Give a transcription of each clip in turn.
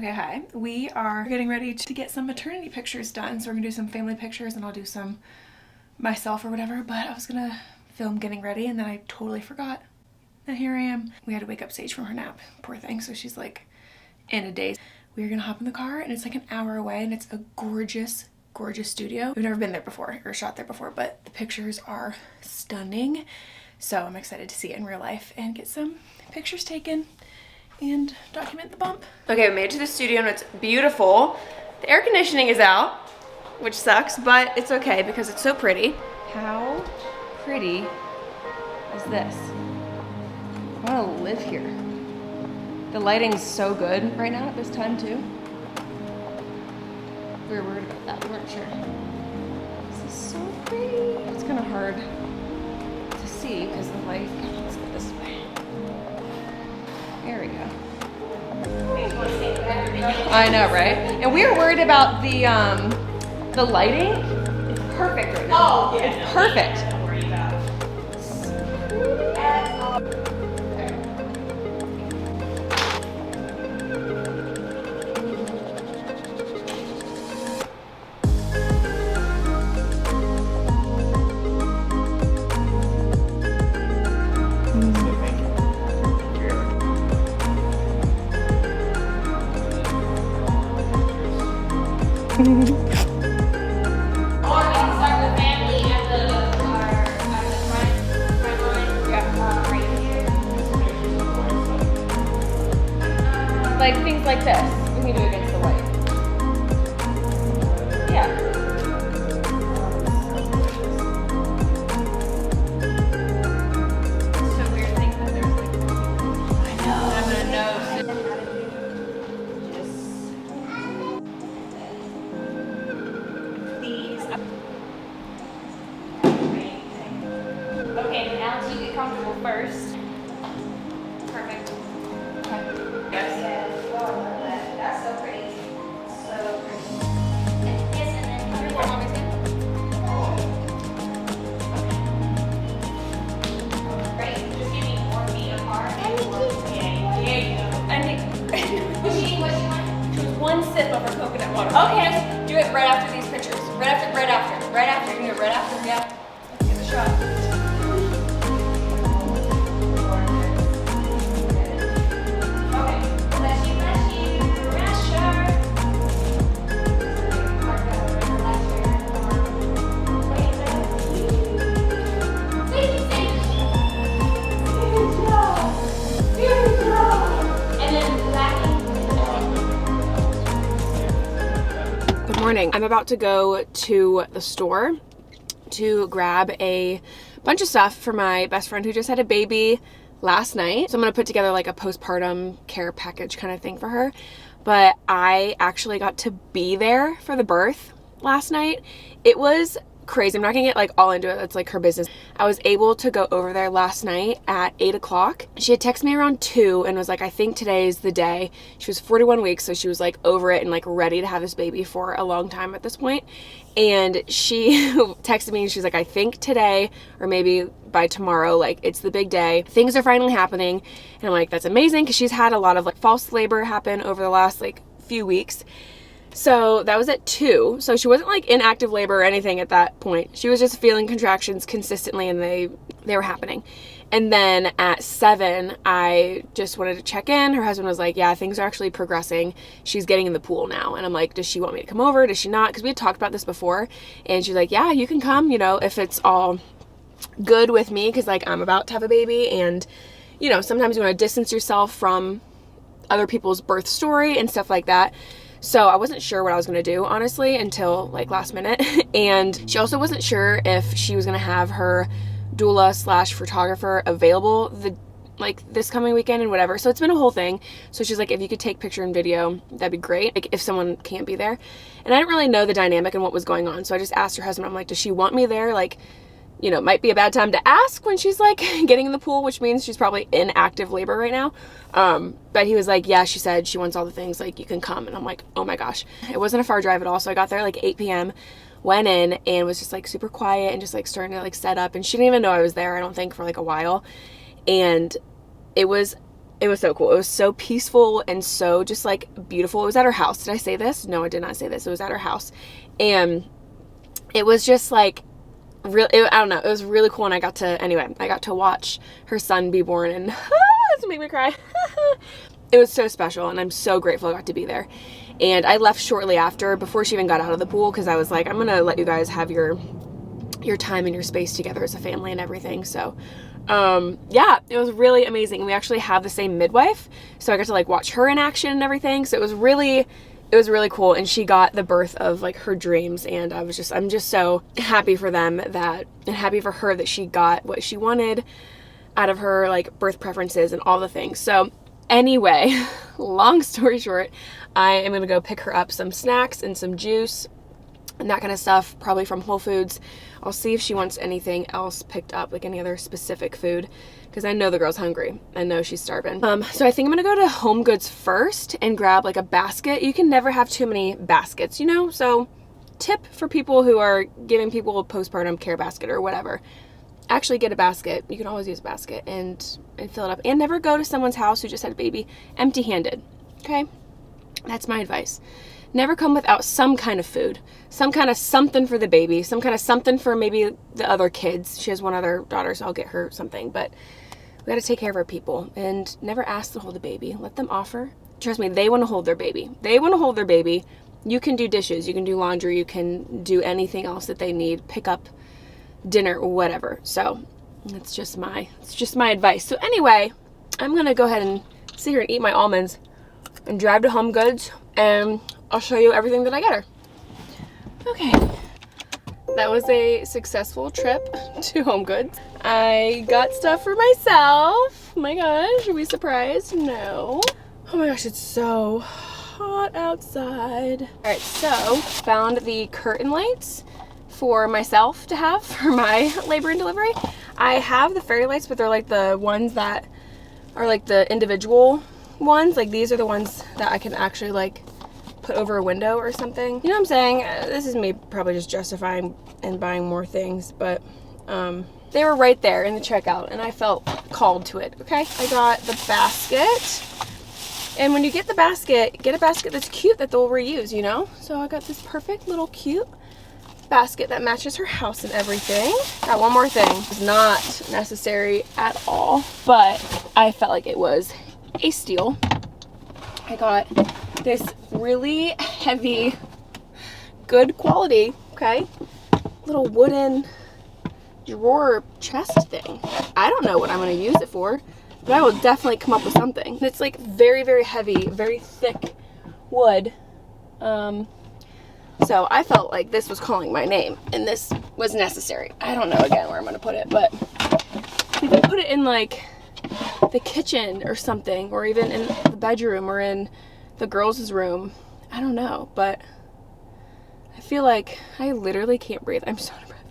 Okay, hi. We are getting ready to get some maternity pictures done. So we're gonna do some family pictures and I'll do some myself or whatever, but I was gonna film getting ready and then I totally forgot. And here I am. We had to wake up Sage from her nap, poor thing. So she's like in a daze. We're gonna hop in the car and it's like an hour away and it's a gorgeous, gorgeous studio. We've never been there before or shot there before, but the pictures are stunning. So I'm excited to see it in real life and get some pictures taken and document the bump. Okay, we made it to the studio and it's beautiful. The air conditioning is out, which sucks, but it's okay because it's so pretty. How pretty is this? I want to live here. The lighting's so good right now at this time too. We were worried about that, we weren't sure. This is so pretty. It's kind of hard to see because the light, let's go this way. There we go. I know, right? And we were worried about the lighting. It's perfect right now. Oh, yeah. It's perfect. Don't worry about it. Like things like this, we can do against the light. Yeah. It's so weird thinking that there's like, I know. I'm gonna know. These. Okay, now to get comfortable first. Perfect. Okay. Yes. That's so pretty. So pretty. Yes, and then put your phone on his head. Great. Just give me 4 feet apart. Was she one sip of her coconut water. Okay, just do it right after these pictures. Right after. You can do it right after. Yeah. Let's get the shot. I'm about to go to the store to grab a bunch of stuff for my best friend who just had a baby last night. So I'm gonna put together like a postpartum care package kind of thing for her. But I actually got to be there for the birth last night. It was crazy. I'm not gonna get like all into it. That's like her business. I was able to go over there last night at 8 o'clock. She had texted me around 2 and was like, I think today's the day. She was 41 weeks, so she was like over it and like ready to have this baby for a long time at this point. And she texted me and she's like, I think today or maybe by tomorrow, like it's the big day. Things are finally happening. And I'm like, that's amazing because she's had a lot of like false labor happen over the last like few weeks. So that was at 2. So she wasn't like in active labor or anything at that point. She was just feeling contractions consistently and they were happening. And then at 7, I just wanted to check in. Her husband was like, yeah, things are actually progressing. She's getting in the pool now. And I'm like, does she want me to come over? Does she not? Because we had talked about this before. And she's like, yeah, you can come, you know, if it's all good with me. Because like I'm about to have a baby. And, you know, sometimes you want to distance yourself from other people's birth story and stuff like that. So I wasn't sure what I was going to do, honestly, until like last minute. And she also wasn't sure if she was going to have her doula / photographer available this coming weekend and whatever. So it's been a whole thing. So she's like, if you could take picture and video, that'd be great. Like if someone can't be there. And I didn't really know the dynamic and what was going on. So I just asked her husband, I'm like, does she want me there? Like, you know, it might be a bad time to ask when she's like getting in the pool, which means she's probably in active labor right now. But he was like, yeah, she said she wants all the things, like you can come. And I'm like, oh my gosh. It wasn't a far drive at all. So I got there like 8 p.m., went in and was just like super quiet and just like starting to like set up. And she didn't even know I was there, I don't think, for like a while. And it was it was so cool. It was so peaceful and so just like beautiful. It was at her house. Did I say this? No, I did not say this. It was at her house. And it was just like real. I don't know. It was really cool. And I got to watch her son be born, and this made me cry. It was so special, and I'm so grateful I got to be there. And I left shortly after, before she even got out of the pool, because I was like, I'm gonna let you guys have your time and your space together as a family and everything. So yeah, it was really amazing. We actually have the same midwife, so I got to like watch her in action and everything. So it was really cool. And she got the birth of like her dreams, and I'm just so happy for them and happy for her that she got what she wanted out of her like birth preferences and all the things. So anyway, long story short, I am gonna go pick her up some snacks and some juice and that kind of stuff, probably from Whole Foods. I'll see if she wants anything else picked up, like any other specific food, because I know the girl's hungry. I know she's starving. So I think I'm gonna go to Home Goods first and grab like a basket. You can never have too many baskets, you know? So tip for people who are giving people a postpartum care basket or whatever. Actually get a basket. You can always use a basket and fill it up. And never go to someone's house who just had a baby empty-handed, okay? That's my advice. Never come without some kind of food, some kind of something for the baby, some kind of something for maybe the other kids. She has one other daughter, so I'll get her something. But we got to take care of our people, and never ask to hold the baby. Let them offer. Trust me, they want to hold their baby. They want to hold their baby. You can do dishes, you can do laundry, you can do anything else that they need, pick up dinner, whatever. So it's just my advice. So anyway, I'm gonna go ahead and sit here and eat my almonds and drive to Home Goods, and I'll show you everything that I get her. Okay, that was a successful trip to Home Goods. I got stuff for myself. Oh my gosh, are we surprised? No. Oh my gosh, it's so hot outside. All right, so found the curtain lights for myself to have for my labor and delivery. I have the fairy lights, but they're like the ones that are like the individual ones. Like these are the ones that I can actually like put over a window or something. You know what I'm saying? This is me probably just justifying and buying more things, but they were right there in the checkout and I felt called to it, okay? I got the basket. And when you get the basket, get a basket that's cute that they'll reuse, you know? So I got this perfect little cute basket that matches her house and everything. Got one more thing. It's not necessary at all, but I felt like it was a steal. I got this really heavy, good quality, okay, little wooden drawer chest thing. I don't know what I'm going to use it for, but I will definitely come up with something. It's like very, very heavy, very thick wood. So I felt like this was calling my name and this was necessary. I don't know again where I'm going to put it, but you can put it in like the kitchen or something, or even in the bedroom or in the girls' room. I don't know, but I feel like I literally can't breathe. I'm so out of breath.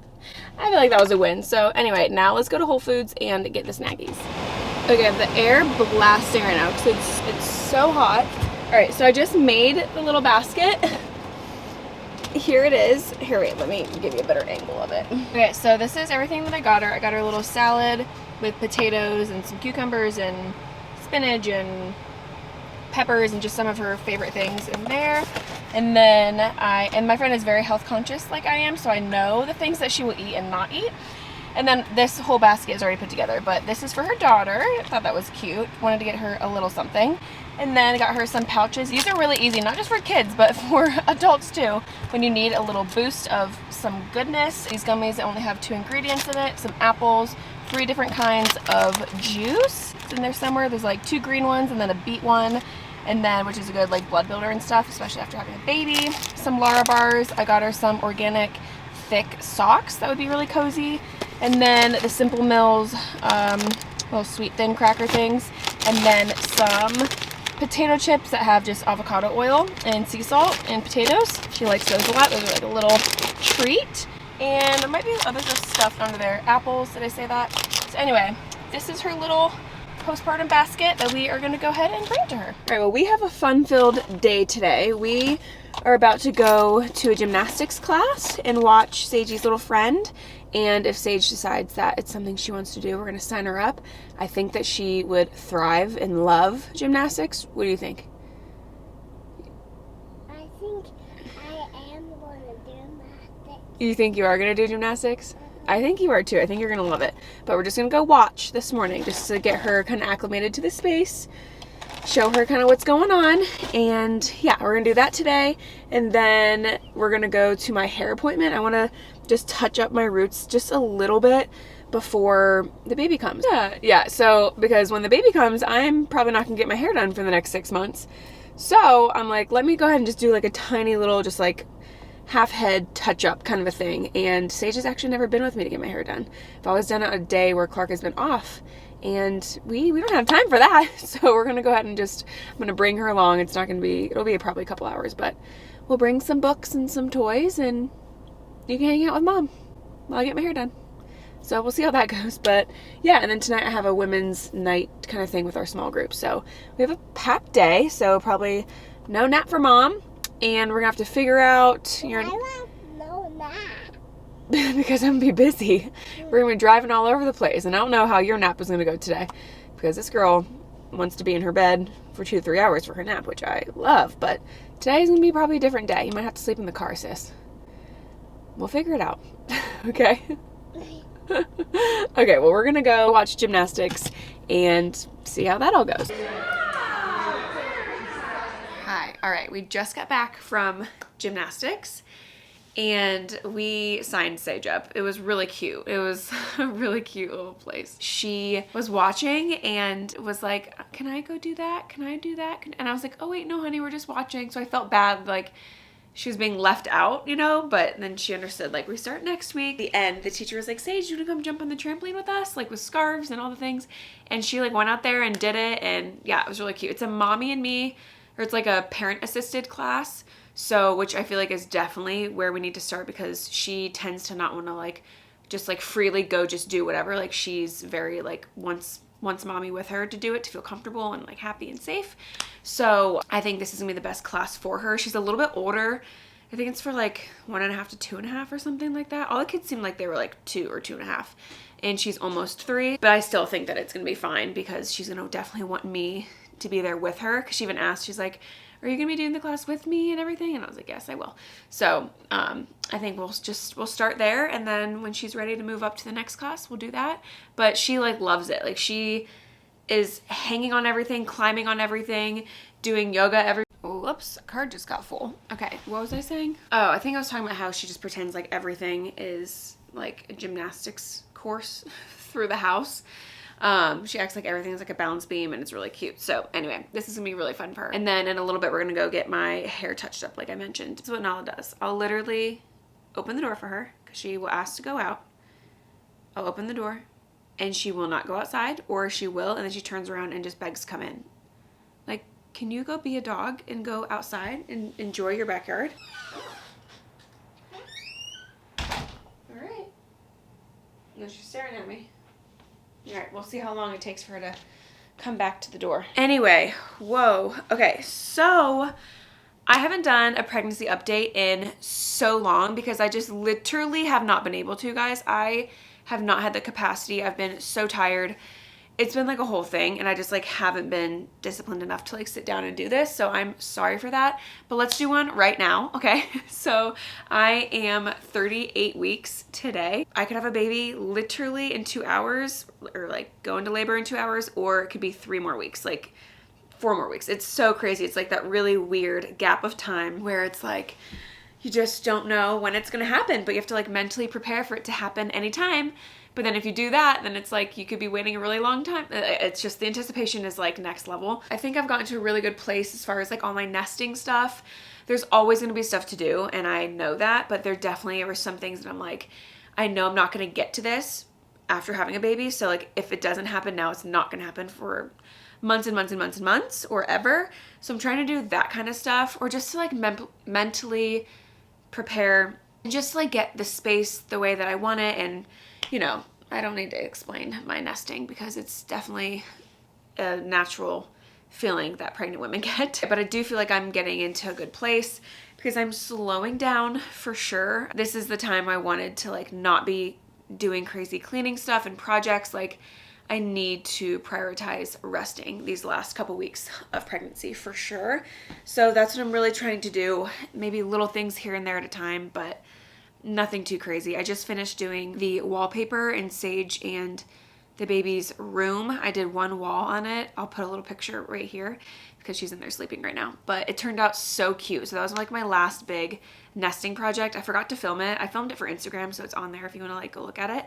I feel like that was a win. So anyway, now let's go to Whole Foods and get the snackies. Okay, I have the air blasting right now because it's so hot. All right, so I just made the little basket. Here it is. Here, wait, let me give you a better angle of it. Okay, so this is everything that I got her. I got her a little salad with potatoes and some cucumbers and spinach and peppers and just some of her favorite things in there. And then my friend is very health conscious like I am, so I know the things that she will eat and not eat. And then this whole basket is already put together, but this is for her daughter. I thought that was cute. Wanted to get her a little something. And then I got her some pouches. These are really easy, not just for kids, but for adults too. When you need a little boost of some goodness. These gummies only have 2 ingredients in it, some apples, 3 different kinds of juice. It's in there somewhere. There's like 2 green ones and then a beet one. And then, which is a good like blood builder and stuff, especially after having a baby. Some Lara bars. I got her some organic thick socks. That would be really cozy. And then the Simple Mills little sweet thin cracker things. And then some potato chips that have just avocado oil and sea salt and potatoes. She likes those a lot. Those are like a little treat. And there might be other stuff under there. Apples, did I say that? So anyway, this is her little postpartum basket that we are going to go ahead and bring to her. All right, well, we have a fun-filled day today. We are about to go to a gymnastics class and watch Seiji's little friend And if Sage decides that it's something she wants to do, we're going to sign her up. I think that she would thrive and love gymnastics. What do you think? I think I am going to do gymnastics. You think you are going to do gymnastics? I think you are too. I think you're going to love it. But we're just going to go watch this morning just to get her kind of acclimated to the space, show her kind of what's going on. And yeah, we're going to do that today. And then we're going to go to my hair appointment. I want to just touch up my roots just a little bit before the baby comes. Yeah. So because when the baby comes, I'm probably not going to get my hair done for the next 6 months. So I'm like, let me go ahead and just do like a tiny little, just like half head touch up kind of a thing. And Sage has actually never been with me to get my hair done. I've always done it a day where Clark has been off, and we don't have time for that. So we're gonna go ahead and I'm gonna bring her along. It'll be probably a couple hours, but we'll bring some books and some toys, and you can hang out with Mom while I get my hair done. So we'll see how that goes. But yeah, and then tonight I have a women's night kind of thing with our small group. So we have a packed day, so probably no nap for Mom. And we're gonna have to figure out I want no nap. because I'm gonna be busy. We're gonna be driving all over the place, and I don't know how your nap is gonna go today, because this girl wants to be in her bed for 2 to 3 hours for her nap, which I love. But today's gonna be probably a different day. You might have to sleep in the car, sis. We'll figure it out. Okay. Okay. Well, we're gonna go watch gymnastics and see how that all goes. Hi. All right. We just got back from gymnastics and we signed Sage up. It was really cute. It was a really cute little place. She was watching and was like, can I go do that? Can I do that? And I was like, oh wait, no honey, we're just watching. So I felt bad, like she was being left out, you know, but then she understood, like, we start next week. The end, the teacher was like, Sage, you wanna come jump on the trampoline with us? Like with scarves and all the things. And she like went out there and did it. And yeah, it was really cute. It's a mommy and me, or it's like a parent assisted class. So, which I feel like is definitely where we need to start, because she tends to not want to like, just like freely go, just do whatever. Like she's very like, wants mommy with her to do it, to feel comfortable and like happy and safe. So I think this is gonna be the best class for her. She's a little bit older. I think it's for like 1.5 to 2.5 or something like that. All the kids seemed like they were like 2 or 2.5, and she's almost 3. But I still think that it's gonna be fine, because she's gonna definitely want me to be there with her. Because she even asked, she's like, are you gonna be doing the class with me and everything? And I was like, yes, I will. So I think we'll start there, and then when she's ready to move up to the next class, we'll do that. But she like loves it. Like she is hanging on everything, climbing on everything, doing yoga whoops, card just got full. Okay, what was I saying? Oh, I think I was talking about how she just pretends like everything is like a gymnastics course through the house. She acts like everything's like a balance beam, and it's really cute. So anyway, this is gonna be really fun for her. And then in a little bit, we're gonna go get my hair touched up, like I mentioned. This is what Nala does. I'll literally open the door for her, because she will ask to go out. I'll open the door, and she will not go outside, or she will, and then she turns around and just begs to come in. Like, can you go be a dog and go outside and enjoy your backyard? All right. And she's staring at me. All right, we'll see how long it takes for her to come back to the door. Anyway, whoa. Okay, so I haven't done a pregnancy update in so long, because I just literally have not been able to, guys. I have not had the capacity. I've been so tired. It's been like a whole thing, and I just like haven't been disciplined enough to like sit down and do this. So I'm sorry for that, but let's do one right now. Okay. So I am 38 weeks today. I could have a baby literally in 2 hours, or like go into labor in 2 hours, or it could be 3 more weeks, like 4 more weeks. It's so crazy. It's like that really weird gap of time where it's like, you just don't know when it's going to happen, but you have to like mentally prepare for it to happen anytime. But then if you do that, then it's like you could be waiting a really long time. It's just, the anticipation is like next level. I think I've gotten to a really good place as far as like all my nesting stuff. There's always going to be stuff to do, and I know that, but there definitely are some things that I'm like, I know I'm not going to get to this after having a baby. So like if it doesn't happen now, it's not going to happen for months and months and months and months, or ever. So I'm trying to do that kind of stuff, or just to like mentally prepare, and just like get the space the way that I want it. And you know, I don't need to explain my nesting, because it's definitely a natural feeling that pregnant women get. But I do feel like I'm getting into a good place, because I'm slowing down for sure. This is the time I wanted to like not be doing crazy cleaning stuff and projects, like I need to prioritize resting these last couple weeks of pregnancy for sure. So that's what I'm really trying to do. Maybe little things here and there at a time, but nothing too crazy. I just finished doing the wallpaper in Sage and the baby's room. I did one wall on it. I'll put a little picture right here because she's in there sleeping right now. But it turned out so cute. So that was like my last big nesting project. I forgot to film it. I filmed it for Instagram, so it's on there if you want to like go look at it.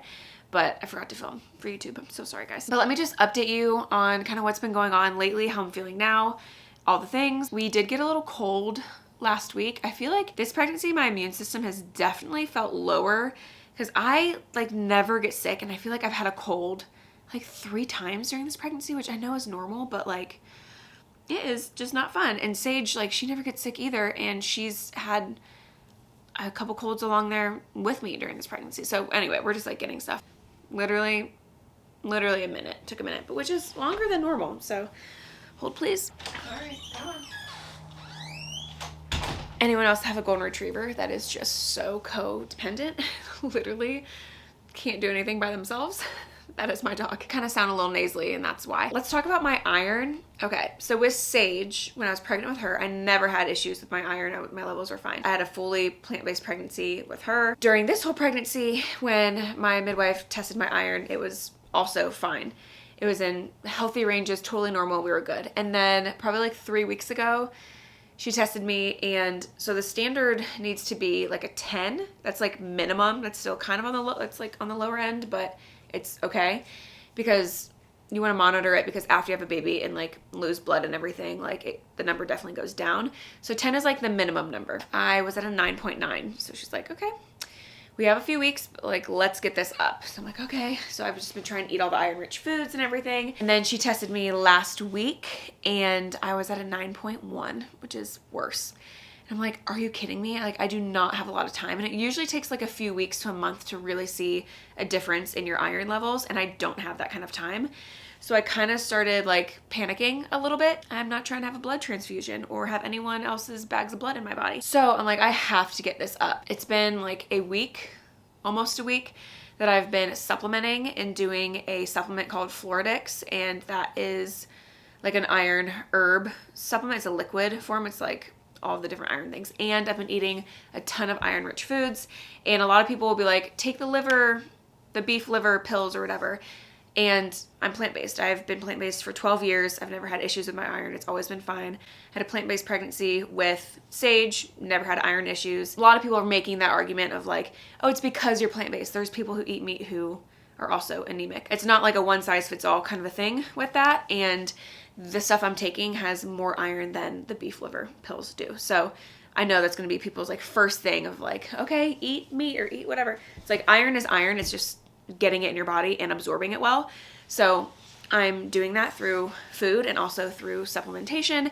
But I forgot to film for YouTube. I'm so sorry, guys. But let me just update you on kind of what's been going on lately, how I'm feeling now, all the things. We did get a little cold last week. I feel like this pregnancy, my immune system has definitely felt lower because I like never get sick, and I feel like I've had a cold like 3 times during this pregnancy, which I know is normal, but like it is just not fun. And Sage, like she never gets sick either, and she's had a couple colds along there with me during this pregnancy. So anyway, we're just like getting stuff. Literally a minute. Took a minute, but which is longer than normal. So hold please. All right, come on. Anyone else have a golden retriever that is just so codependent? Literally can't do anything by themselves. That is my dog. Kind of sound a little nasally, and that's why. Let's talk about my iron. Okay, so with Sage, when I was pregnant with her, I never had issues with my iron. My levels were fine. I had a fully plant-based pregnancy with her. During this whole pregnancy, when my midwife tested my iron, it was also fine. It was in healthy ranges, totally normal. We were good. And then probably like 3 weeks ago, she tested me, and so the standard needs to be like a 10. That's like minimum. That's still kind of on the low, it's like on the lower end, but it's okay because you want to monitor it, because after you have a baby and like lose blood and everything, like the number definitely goes down. So 10 is like the minimum number. I was at a 9.9. So she's like, okay, we have a few weeks, but like, let's get this up. So I'm like, okay. So I've just been trying to eat all the iron rich foods and everything. And then she tested me last week and I was at a 9.1, which is worse. And I'm like, are you kidding me? Like, I do not have a lot of time. And it usually takes like a few weeks to a month to really see a difference in your iron levels. And I don't have that kind of time. So I kind of started like panicking a little bit. I'm not trying to have a blood transfusion or have anyone else's bags of blood in my body. So I'm like, I have to get this up. It's been like a week, almost a week, that I've been supplementing and doing a supplement called Floridix. And that is like an iron herb supplement. It's a liquid form. It's like all the different iron things. And I've been eating a ton of iron rich foods. And a lot of people will be like, take the liver, the beef liver pills or whatever. And I'm plant-based. I've been plant-based for 12 years. I've never had issues with my iron. It's always been fine. Had a plant-based pregnancy with Sage, never had iron issues. A lot of people are making that argument of like, oh, it's because you're plant-based. There's people who eat meat who are also anemic. It's not like a one-size-fits-all kind of a thing with that. And the stuff I'm taking has more iron than the beef liver pills do. So I know that's going to be people's like first thing of like, okay, eat meat or eat whatever. It's like iron is iron. It's just getting it in your body and absorbing it well. So I'm doing that through food and also through supplementation.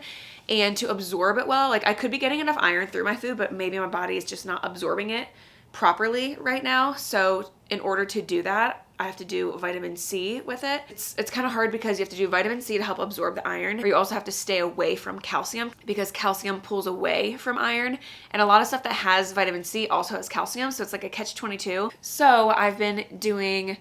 And to absorb it well, like I could be getting enough iron through my food, but maybe my body is just not absorbing it properly right now. So in order to do that, I have to do vitamin C with it. It's kind of hard because you have to do vitamin C to help absorb the iron, or you also have to stay away from calcium because calcium pulls away from iron. And a lot of stuff that has vitamin C also has calcium, so it's like a catch-22. So I've been doing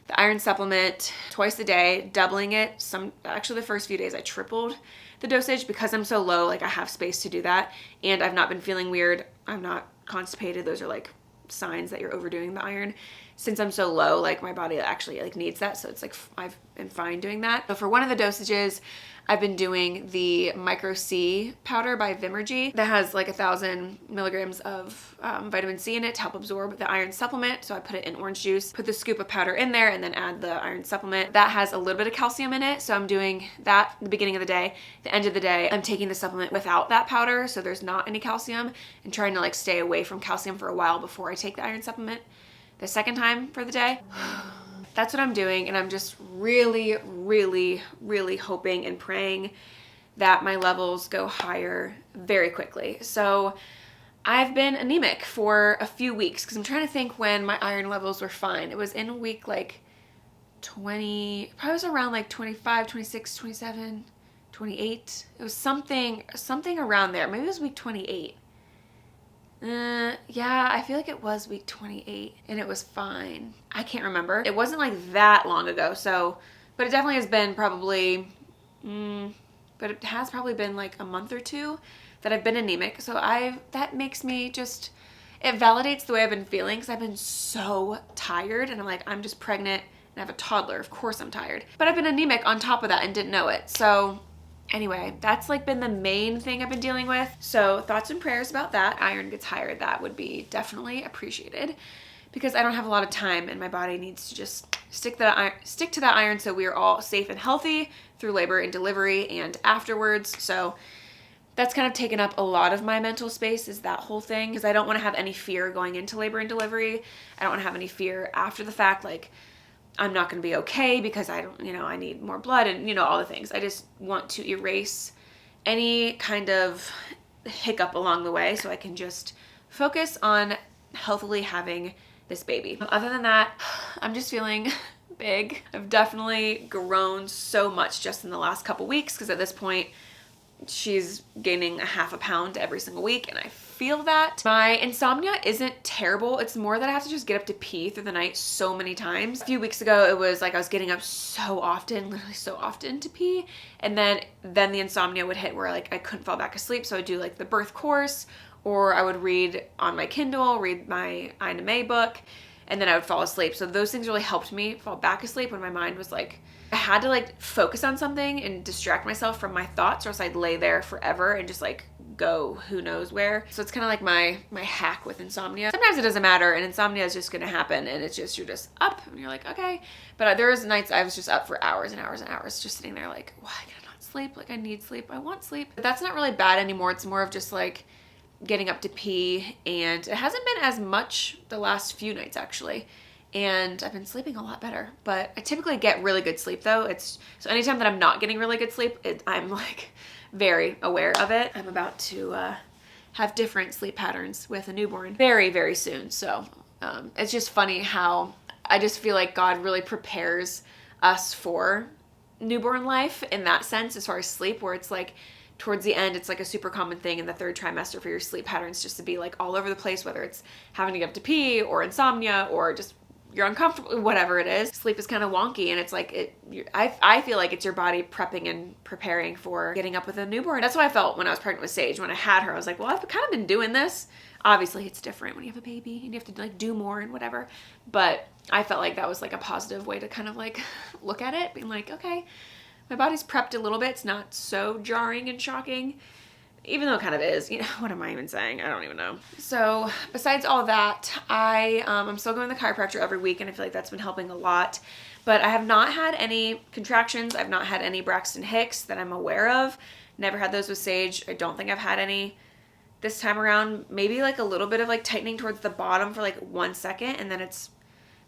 the iron supplement twice a day, doubling it. Actually the first few days I tripled the dosage because I'm so low, like I have space to do that. And I've not been feeling weird. I'm not constipated. Those are like signs that you're overdoing the iron. Since I'm so low, like my body actually like needs that. So it's like I've been fine doing that. So for one of the dosages, I've been doing the Micro C powder by Vimergy that has like 1,000 milligrams of vitamin C in it to help absorb the iron supplement. So I put it in orange juice, put the scoop of powder in there, and then add the iron supplement. That has a little bit of calcium in it. So I'm doing that at the beginning of the day. The end of the day, I'm taking the supplement without that powder. So there's not any calcium, and trying to like stay away from calcium for a while before I take the iron supplement the second time for the day. That's what I'm doing, and I'm just really, really, really hoping and praying that my levels go higher very quickly. So I've been anemic for a few weeks because I'm trying to think when my iron levels were fine. It was in week like 20, probably was around like 25, 26, 27, 28. It was something around there. Maybe it was week 28. Yeah, I feel like it was week 28 and it was fine. I can't remember. It wasn't like that long ago, so, but it definitely has been probably, but it has probably been like a month or two that I've been anemic. So that makes me just, it validates the way I've been feeling because I've been so tired and I'm like, I'm just pregnant and I have a toddler. Of course I'm tired. But I've been anemic on top of that and didn't know it. So anyway, that's like been the main thing I've been dealing with. So thoughts and prayers about that. Iron gets higher. That would be definitely appreciated because I don't have a lot of time and my body needs to just stick to that iron so we are all safe and healthy through labor and delivery and afterwards. So that's kind of taken up a lot of my mental space, is that whole thing, because I don't want to have any fear going into labor and delivery. I don't want to have any fear after the fact, like I'm not going to be okay because I don't, I need more blood and, all the things. I just want to erase any kind of hiccup along the way so I can just focus on healthily having this baby. Other than that, I'm just feeling big. I've definitely grown so much just in the last couple weeks because at this point, she's gaining a half a pound every single week and I feel that. My insomnia isn't terrible. It's more that I have to just get up to pee through the night so many times. A few weeks ago, it was like I was getting up so often, literally so often to pee. And then the insomnia would hit where like I couldn't fall back asleep. So I'd do like the birth course, or I would read on my Kindle, read my Ina May book, and then I would fall asleep. So those things really helped me fall back asleep when my mind was like, I had to like focus on something and distract myself from my thoughts, or else I'd lay there forever and just like go who knows where. So it's kind of like my hack with insomnia. Sometimes it doesn't matter and insomnia is just going to happen and it's just, you're just up and you're like, okay. But there's nights I was just up for hours and hours and hours just sitting there like, why can I not sleep? Like I need sleep. I want sleep. But that's not really bad anymore. It's more of just like getting up to pee, and it hasn't been as much the last few nights actually. And I've been sleeping a lot better, but I typically get really good sleep though. So anytime that I'm not getting really good sleep, I'm like very aware of it. I'm about to have different sleep patterns with a newborn very, very soon. So it's just funny how I just feel like God really prepares us for newborn life in that sense, as far as sleep, where it's like towards the end, it's like a super common thing in the third trimester for your sleep patterns just to be like all over the place, whether it's having to get up to pee or insomnia or just you're uncomfortable, whatever it is. Sleep is kind of wonky, and it's like I feel like it's your body prepping and preparing for getting up with a newborn. That's what I felt when I was pregnant with Sage. When I had her, I was like, well, I've kind of been doing this. Obviously, it's different when you have a baby and you have to like do more and whatever. But I felt like that was like a positive way to kind of like look at it, being like, okay, my body's prepped a little bit. It's not so jarring and shocking. Even though it kind of is, what am I even saying? I don't even know. So besides all that, I'm still going to the chiropractor every week, and I feel like that's been helping a lot. But I have not had any contractions. I've not had any Braxton Hicks that I'm aware of. Never had those with Sage. I don't think I've had any this time around. Maybe like a little bit of like tightening towards the bottom for like 1 second, and then it's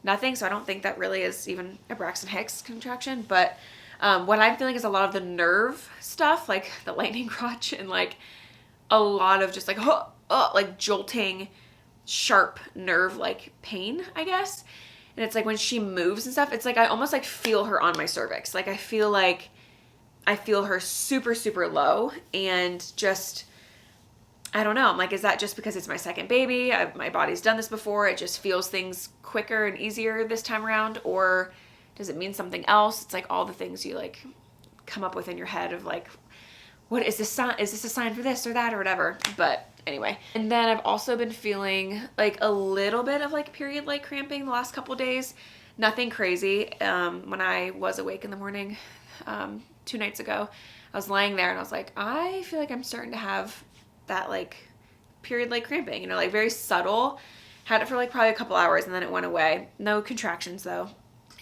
nothing. So I don't think that really is even a Braxton Hicks contraction. But what I'm feeling is a lot of the nerve stuff, like the lightning crotch, and like a lot of just like, like jolting, sharp nerve like pain, I guess. And it's like when she moves and stuff, it's like I almost like feel her on my cervix. Like I feel her super, super low, and just, I don't know. I'm like, is that just because it's my second baby? My body's done this before. It just feels things quicker and easier this time around, or does it mean something else? It's like all the things you like come up with in your head of like, what is this sign? Is this a sign for this or that or whatever? But anyway. And then I've also been feeling like a little bit of like period like cramping the last couple days. Nothing crazy. When I was awake in the morning 2 nights ago, I was lying there and I was like, I feel like I'm starting to have that like period like cramping, like very subtle. Had it for like probably a couple hours and then it went away. No contractions though.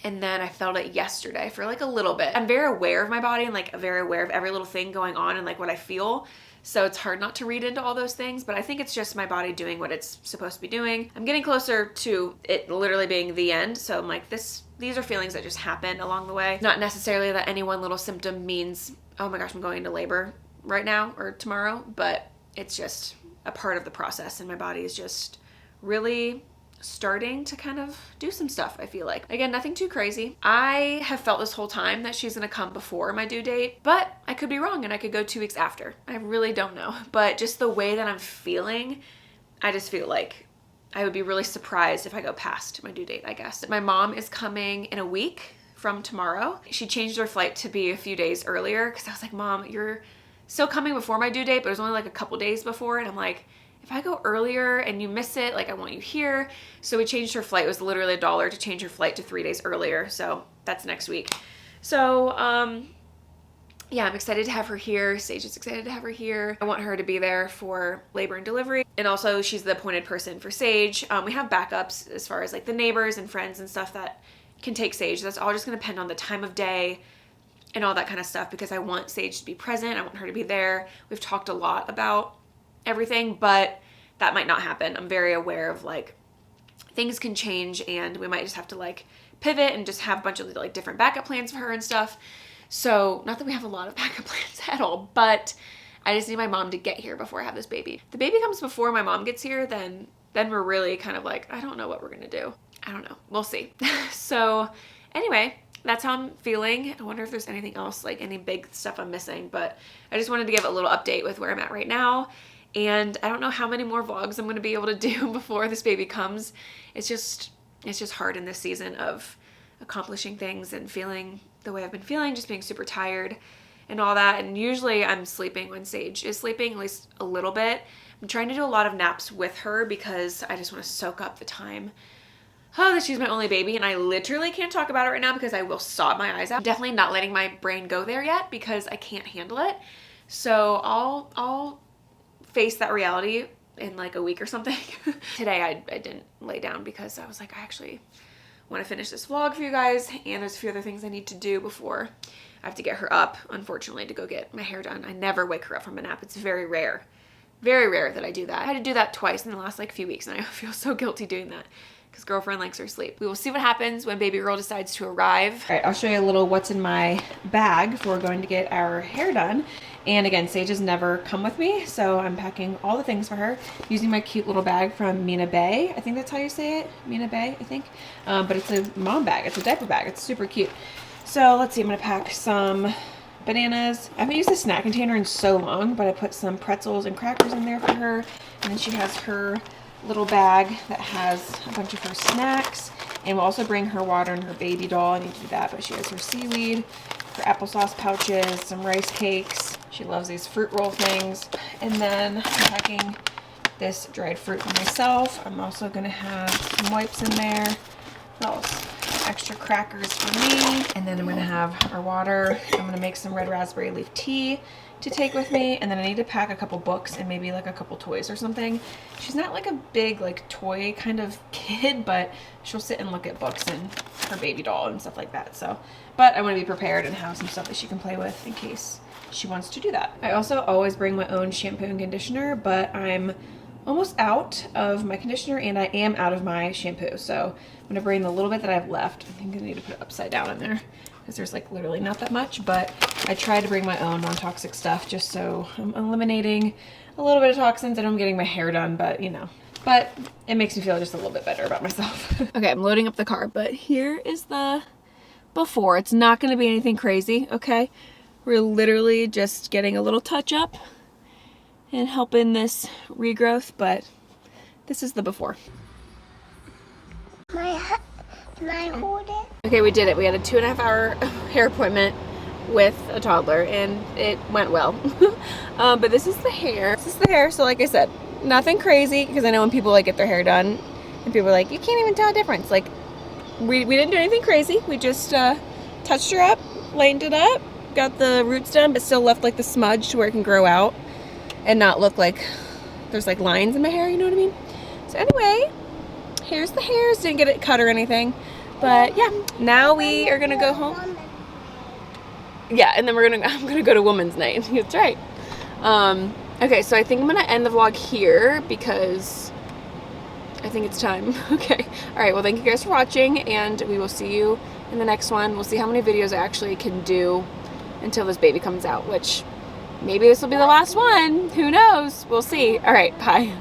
And then I felt it yesterday for like a little bit. I'm very aware of my body and like very aware of every little thing going on and like what I feel. So it's hard not to read into all those things, but I think it's just my body doing what it's supposed to be doing. I'm getting closer to it literally being the end. So I'm like, these are feelings that just happen along the way. Not necessarily that any one little symptom means, oh my gosh, I'm going into labor right now or tomorrow, but it's just a part of the process, and my body is just really starting to kind of do some stuff, I feel like. Again, nothing too crazy. I have felt this whole time that she's gonna come before my due date, but I could be wrong and I could go 2 weeks after. I really don't know. But just the way that I'm feeling, I just feel like I would be really surprised if I go past my due date, I guess. My mom is coming in a week from tomorrow. She changed her flight to be a few days earlier because I was like, Mom, you're still coming before my due date, but it was only like a couple days before. And I'm like, if I go earlier and you miss it, like I want you here. So we changed her flight. It was literally $1 to change her flight to 3 days earlier. So that's next week. So, yeah, I'm excited to have her here. Sage is excited to have her here. I want her to be there for labor and delivery. And also she's the appointed person for Sage. We have backups as far as like the neighbors and friends and stuff that can take Sage. That's all just gonna depend on the time of day and all that kind of stuff because I want Sage to be present. I want her to be there. We've talked a lot about everything, but that might not happen. I'm very aware of like things can change and we might just have to like pivot and just have a bunch of like different backup plans for her and stuff. So not that we have a lot of backup plans at all, but I just need my mom to get here before I have this baby. If the baby comes before my mom gets here, then we're really kind of like, I don't know what we're gonna do. I don't know, we'll see. So anyway, that's how I'm feeling. I wonder if there's anything else, like any big stuff I'm missing, but I just wanted to give a little update with where I'm at right now. And I don't know how many more vlogs I'm gonna be able to do before this baby comes. It's just hard in this season of accomplishing things and feeling the way I've been feeling, just being super tired and all that. And usually I'm sleeping when Sage is sleeping, at least a little bit. I'm trying to do a lot of naps with her because I just want to soak up the time. Oh, that she's my only baby and I literally can't talk about it right now because I will sob my eyes out. I'm definitely not letting my brain go there yet because I can't handle it. So I'll face that reality in like a week or something. Today I didn't lay down because I was like, I actually want to finish this vlog for you guys and there's a few other things I need to do before I have to get her up, unfortunately, to go get my hair done. I never wake her up from a nap. It's very rare that I do that. I had to do that twice in the last like few weeks and I feel so guilty doing that because girlfriend likes her sleep. We will see what happens when baby girl decides to arrive. All right, I'll show you a little what's in my bag before we're going to get our hair done. And again, Sage has never come with me, so I'm packing all the things for her using my cute little bag from Mina Bay. I think that's how you say it, Mina Bay, I think. But it's a mom bag, it's a diaper bag, it's super cute. So let's see, I'm gonna pack some bananas. I haven't used this snack container in so long, but I put some pretzels and crackers in there for her. And then she has her little bag that has a bunch of her snacks. And we'll also bring her water and her baby doll. I need to do that, but she has her seaweed, her applesauce pouches, some rice cakes. She loves these fruit roll things. And then I'm packing this dried fruit for myself. I'm also gonna have some wipes in there. What else? Extra crackers for me. And then I'm gonna have our water. I'm gonna make some red raspberry leaf tea to take with me. And then I need to pack a couple books and maybe like a couple toys or something. She's not like a big like toy kind of kid, but she'll sit and look at books and her baby doll and stuff like that. So, but I want to be prepared and have some stuff that she can play with in case she wants to do that. I also always bring my own shampoo and conditioner, but I'm almost out of my conditioner and I am out of my shampoo. So I'm gonna bring the little bit that I have left. I think I need to put it upside down in there because there's like literally not that much, but I try to bring my own non-toxic stuff just so I'm eliminating a little bit of toxins and I'm getting my hair done, but you know. But it makes me feel just a little bit better about myself. Okay, I'm loading up the car, but here is the before. It's not gonna be anything crazy, okay? We're literally just getting a little touch up and helping this regrowth, but this is the before. Can I hold it? Okay, we did it. We had a 2.5 hour hair appointment with a toddler and it went well. But this is the hair. This is the hair, so like I said, nothing crazy, because I know when people like get their hair done and people are like, you can't even tell a difference. Like, we didn't do anything crazy. We just touched her up, lightened it up, got the roots done, but still left like the smudge to where it can grow out and not look like there's like lines in my hair, you know what I mean? So anyway, here's the hairs. Didn't get it cut or anything, but yeah, now we are gonna go home. Yeah, and then I'm gonna go to women's night. That's right. Okay, so I think I'm gonna end the vlog here because I think it's time. Okay, all right, well thank you guys for watching and we will see you in the next one. We'll see how many videos I actually can do until this baby comes out, which maybe this will be the last one. Who knows? We'll see. All right, bye.